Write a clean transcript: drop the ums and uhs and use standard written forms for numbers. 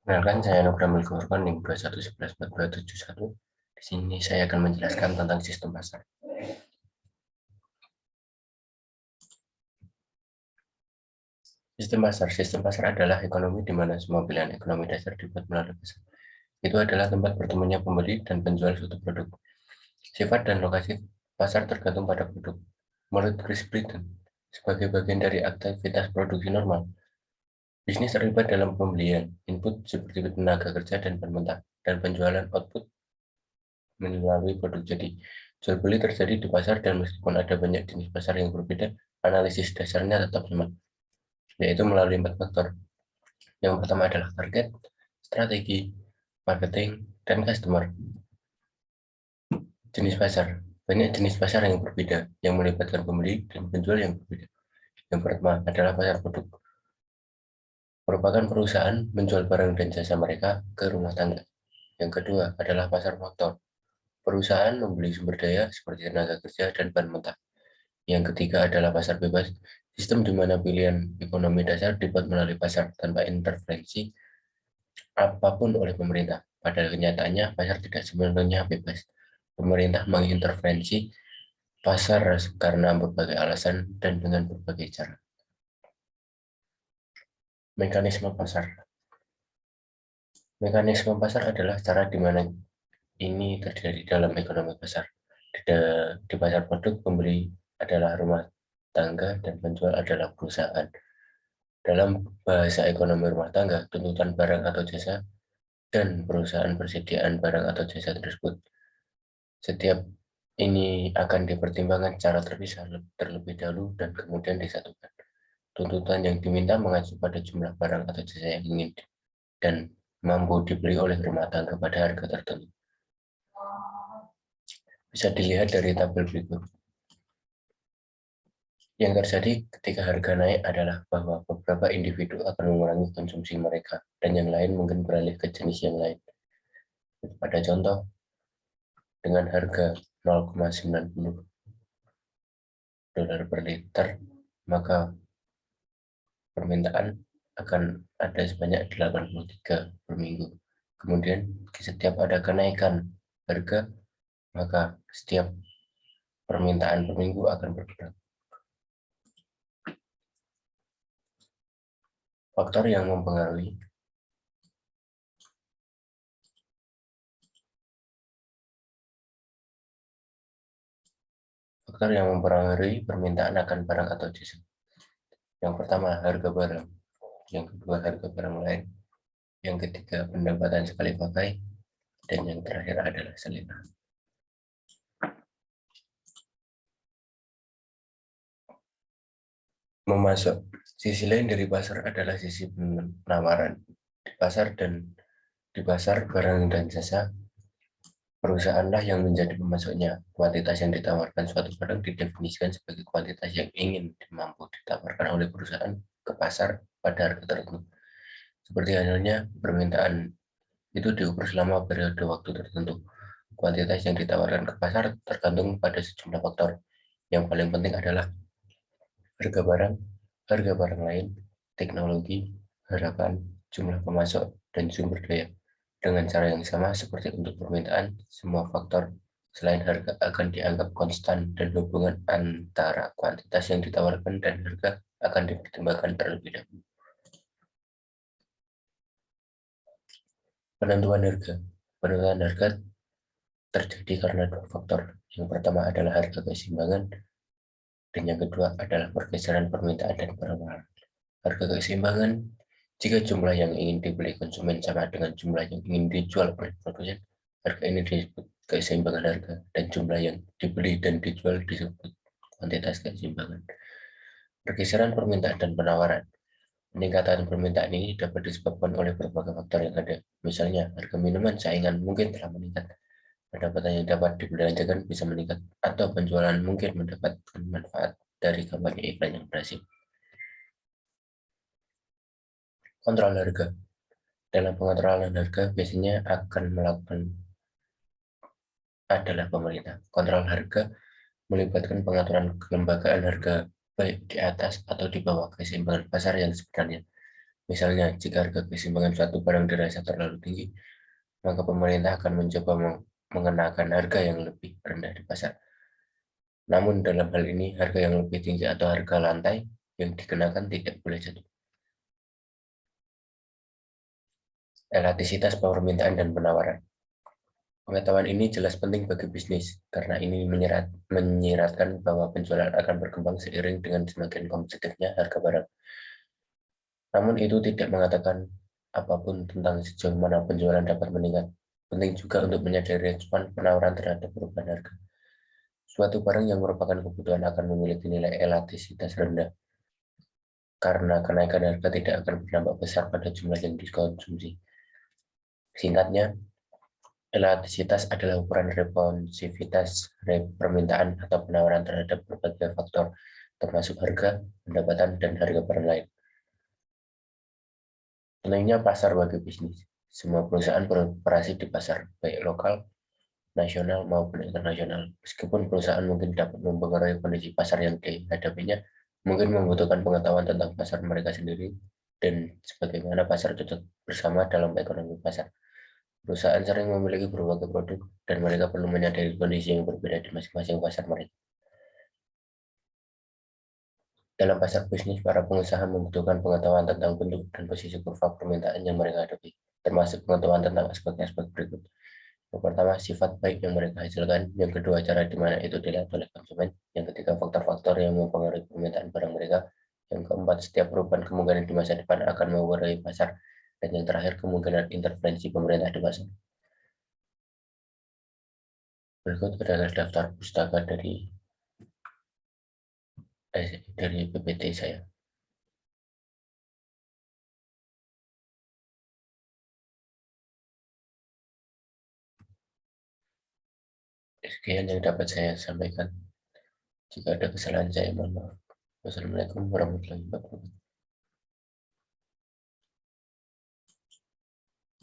Kenalkan, saya Nugra Milgorkon, NIM 21114271. Di sini saya akan menjelaskan tentang sistem pasar. Sistem pasar adalah ekonomi di mana semua pilihan ekonomi dasar dibuat melalui pasar. Itu adalah tempat bertemunya pembeli dan penjual suatu produk. Sifat dan lokasi pasar tergantung pada produk. Menurut Chris Britton, sebagai bagian dari aktivitas produksi normal, bisnis terlibat dalam pembelian input seperti tenaga kerja dan bahan mentah, dan penjualan output melalui produk jadi. Jual beli terjadi di pasar dan meskipun ada banyak jenis pasar yang berbeda, analisis dasarnya tetap sama, yaitu melalui 4 faktor. Yang pertama adalah target, strategi, marketing, dan customer. Jenis pasar. Banyak jenis pasar yang berbeda, yang melibatkan pembeli dan penjual yang berbeda. Yang pertama adalah pasar produk. Merupakan perusahaan menjual barang dan jasa mereka ke rumah tangga. Yang kedua adalah pasar faktor. Perusahaan membeli sumber daya seperti tenaga kerja dan bahan mentah. Yang ketiga adalah pasar bebas, sistem di mana pilihan ekonomi dasar dibuat melalui pasar tanpa intervensi apapun oleh pemerintah. Pada kenyataannya, pasar tidak sepenuhnya bebas. Pemerintah mengintervensi pasar karena berbagai alasan dan dengan berbagai cara. Mekanisme pasar. Mekanisme pasar adalah cara di mana ini terjadi dalam ekonomi pasar. Di pasar produk, pembeli adalah rumah tangga dan penjual adalah perusahaan. Dalam bahasa ekonomi rumah tangga, tuntutan barang atau jasa dan perusahaan persediaan barang atau jasa tersebut. Setiap ini akan dipertimbangkan secara terpisah terlebih dahulu dan kemudian disatukan. Tuntutan yang diminta mengacu pada jumlah barang atau jasa yang ingin dan mampu dibeli oleh rumah tangga pada harga tertentu. Bisa dilihat dari tabel berikut. Yang terjadi ketika harga naik adalah bahwa beberapa individu akan mengurangi konsumsi mereka dan yang lain mungkin beralih ke jenis yang lain. Pada contoh, dengan harga 0,90 dolar per liter, maka permintaan akan ada sebanyak 83 per minggu. Kemudian setiap ada kenaikan harga, maka setiap permintaan per minggu akan berkurang. Faktor yang mempengaruhi. Faktor yang mempengaruhi permintaan akan barang atau jasa. Yang pertama, harga barang. Yang kedua, harga barang lain. Yang ketiga, pendapatan sekali pakai. Dan yang terakhir adalah selera. Memasok. Sisi lain dari pasar adalah sisi penawaran. Di pasar barang dan jasa, perusahaanlah yang menjadi pemasoknya. Kuantitas yang ditawarkan suatu barang didefinisikan sebagai kuantitas yang ingin mampu ditawarkan oleh perusahaan ke pasar pada harga tertentu. Seperti halnya permintaan itu diukur selama periode waktu tertentu. Kuantitas yang ditawarkan ke pasar tergantung pada sejumlah faktor. Yang paling penting adalah harga barang lain, teknologi, harapan, jumlah pemasok, dan sumber daya. Dengan cara yang sama seperti untuk permintaan, semua faktor selain harga akan dianggap konstan dan hubungan antara kuantitas yang ditawarkan dan harga akan dipertimbangkan terlebih dahulu. Penentuan harga. Penentuan harga terjadi karena dua faktor. Yang pertama adalah harga keseimbangan, dan yang kedua adalah pergeseran permintaan dan penawaran. Harga keseimbangan, jika jumlah yang ingin dibeli konsumen sama dengan jumlah yang ingin dijual oleh produsen, harga ini disebut keseimbangan harga, dan jumlah yang dibeli dan dijual disebut kuantitas keseimbangan. Pergeseran permintaan dan penawaran. Peningkatan permintaan ini dapat disebabkan oleh berbagai faktor yang ada. Misalnya, harga minuman saingan mungkin telah meningkat, pendapatan yang dapat dibelanjakan bisa meningkat, atau penjualan mungkin mendapatkan manfaat dari kampanye iklan yang berhasil. Kontrol harga. Dalam pengontrolan harga biasanya akan melakukan adalah pemerintah. Kontrol harga melibatkan pengaturan kelembagaan harga baik di atas atau di bawah keseimbangan pasar yang sebenarnya. Misalnya, jika harga keseimbangan suatu barang dirasa terlalu tinggi, maka pemerintah akan mencoba mengenakan harga yang lebih rendah di pasar. Namun dalam hal ini, harga yang lebih tinggi atau harga lantai yang dikenakan tidak boleh jatuh. Elastisitas permintaan dan penawaran. Pengetahuan ini jelas penting bagi bisnis, karena ini menyiratkan bahwa penjualan akan berkembang seiring dengan semakin kompetitifnya harga barang. Namun itu tidak mengatakan apapun tentang sejauh mana penjualan dapat meningkat. Penting juga untuk menyadari respon penawaran terhadap perubahan harga. Suatu barang yang merupakan kebutuhan akan memiliki nilai elastisitas rendah, karena kenaikan harga tidak akan berdampak besar pada jumlah yang dikonsumsi. Singkatnya, elastisitas adalah ukuran responsivitas permintaan atau penawaran terhadap berbagai faktor, termasuk harga, pendapatan, dan harga barang lain. Pentingnya pasar bagi bisnis. Semua perusahaan beroperasi di pasar, baik lokal, nasional, maupun internasional. Meskipun perusahaan mungkin dapat mempengaruhi kondisi pasar yang dihadapinya, mungkin membutuhkan pengetahuan tentang pasar mereka sendiri dan sebagaimana pasar cocok bersama dalam ekonomi pasar. Perusahaan sering memiliki berbagai produk, dan mereka perlu menyadari kondisi yang berbeda di masing-masing pasar mereka. Dalam pasar bisnis, para pengusaha membutuhkan pengetahuan tentang bentuk dan posisi kurva permintaan yang mereka hadapi, termasuk pengetahuan tentang aspek-aspek berikut. Yang pertama, sifat baik yang mereka hasilkan. Yang kedua, cara di mana itu dilihat oleh konsumen. Yang ketiga, faktor-faktor yang mempengaruhi permintaan barang mereka. Yang keempat, setiap perubahan kemungkinan di masa depan akan mempengaruhi pasar. Dan yang terakhir, kemungkinan intervensi pemerintah di pasar. Berikut adalah daftar pustaka dari PPT saya. Sekian yang dapat saya sampaikan. Jika ada kesalahan saya mohon maaf. Wassalamualaikum warahmatullahi wabarakatuh.